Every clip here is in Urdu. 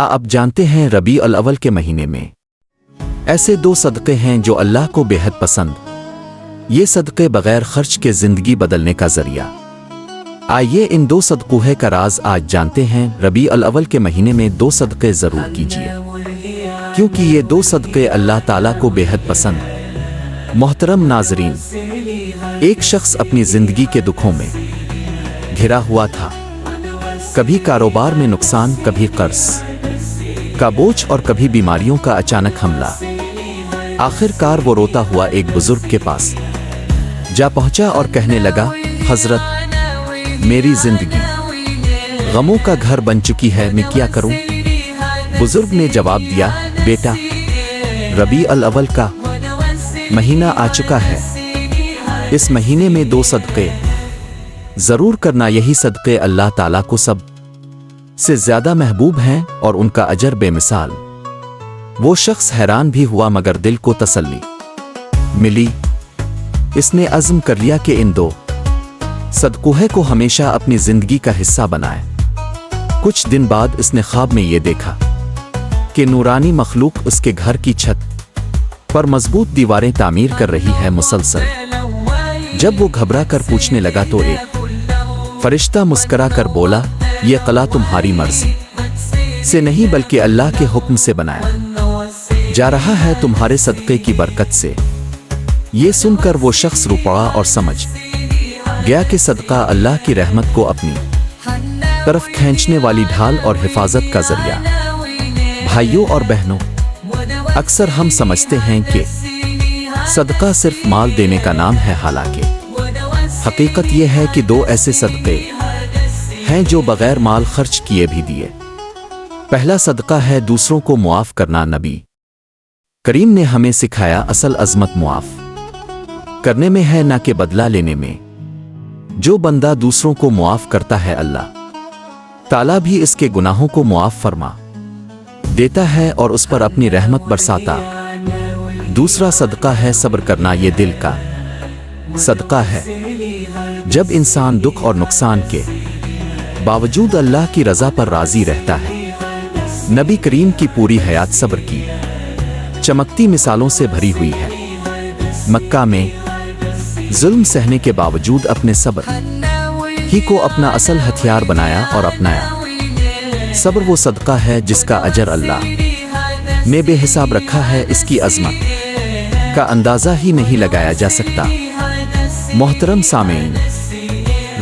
اب جانتے ہیں ربیع الاول کے مہینے میں ایسے دو صدقے ہیں جو اللہ کو بے حد پسند، یہ صدقے بغیر خرچ کے زندگی بدلنے کا ذریعہ۔ آئیے ان دو صدقوں کا راز آج جانتے ہیں۔ ربیع الاول کے مہینے میں دو صدقے ضرور کیجیے، کیونکہ یہ دو صدقے اللہ تعالیٰ کو بے حد پسند۔ محترم ناظرین، ایک شخص اپنی زندگی کے دکھوں میں گھرا ہوا تھا، کبھی کاروبار میں نقصان، کبھی قرض کا بوجھ اور کبھی بیماریوں کا اچانک حملہ۔ آخر کار وہ روتا ہوا ایک بزرگ کے پاس جا پہنچا اور کہنے لگا، حضرت، میری زندگی غموں کا گھر بن چکی ہے، میں کیا کروں؟ بزرگ نے جواب دیا، بیٹا، ربیع الاول کا مہینہ آ چکا ہے، اس مہینے میں دو صدقے ضرور کرنا، یہی صدقے اللہ تعالیٰ کو سب سے زیادہ محبوب ہیں اور ان کا اجر بے مثال۔ وہ شخص حیران بھی ہوا مگر دل کو تسلی ملی۔ اس نے عزم کر لیا کہ ان دو صدقوں کو ہمیشہ اپنی زندگی کا حصہ بنائے۔ کچھ دن بعد اس نے خواب میں یہ دیکھا کہ نورانی مخلوق اس کے گھر کی چھت پر مضبوط دیواریں تعمیر کر رہی ہے مسلسل۔ جب وہ گھبرا کر پوچھنے لگا تو ایک فرشتہ مسکرا کر بولا، یہ قلعہ تمہاری مرضی سے نہیں بلکہ اللہ کے حکم سے بنایا جا رہا ہے، تمہارے صدقے کی برکت سے۔ یہ سن کر وہ شخص رو پڑا اور سمجھ گیا کہ صدقہ اللہ کی رحمت کو اپنی طرف کھینچنے والی ڈھال اور حفاظت کا ذریعہ۔ بھائیوں اور بہنوں، اکثر ہم سمجھتے ہیں کہ صدقہ صرف مال دینے کا نام ہے، حالانکہ حقیقت یہ ہے کہ دو ایسے صدقے ہیں جو بغیر مال خرچ کیے بھی دیے۔ پہلا صدقہ ہے دوسروں کو معاف کرنا۔ نبی کریم نے ہمیں سکھایا، اصل عظمت معاف کرنے میں ہے، نہ کہ بدلہ لینے میں۔ جو بندہ دوسروں کو معاف کرتا ہے، اللہ تعالیٰ بھی اس کے گناہوں کو معاف فرما دیتا ہے اور اس پر اپنی رحمت برساتا۔ دوسرا صدقہ ہے صبر کرنا، یہ دل کا صدقہ ہے۔ جب انسان دکھ اور نقصان کے باوجود اللہ کی رضا پر راضی رہتا ہے۔ نبی کریم کی پوری حیات صبر کی چمکتی مثالوں سے بھری ہوئی ہے۔ مکہ میں ظلم سہنے کے باوجود اپنے صبر ہی کو اپنا اصل ہتھیار بنایا اور اپنایا۔ صبر وہ صدقہ ہے جس کا اجر اللہ نے بے حساب رکھا ہے، اس کی عظمت کا اندازہ ہی نہیں لگایا جا سکتا۔ محترم سامعین،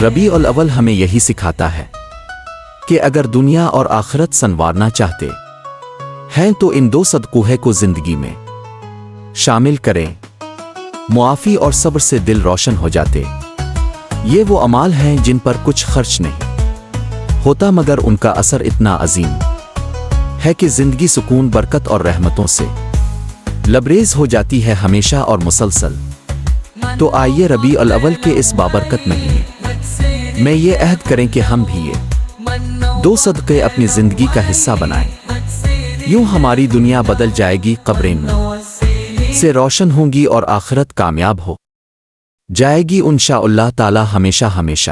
ربیع الاول ہمیں یہی سکھاتا ہے کہ اگر دنیا اور آخرت سنوارنا چاہتے ہیں تو ان دو صدقوں کو زندگی میں شامل کریں۔ معافی اور صبر سے دل روشن ہو جاتے۔ یہ وہ اعمال ہیں جن پر کچھ خرچ نہیں ہوتا مگر ان کا اثر اتنا عظیم ہے کہ زندگی سکون، برکت اور رحمتوں سے لبریز ہو جاتی ہے ہمیشہ اور مسلسل۔ تو آئیے ربیع الاول کے اس بابرکت مہینے میں یہ عہد کریں کہ ہم بھی یہ دو صدقے اپنی زندگی کا حصہ بنائیں۔ یوں ہماری دنیا بدل جائے گی، قبریں نور سے روشن ہوں گی اور آخرت کامیاب ہو جائے گی انشاءاللہ تعالی ہمیشہ ہمیشہ۔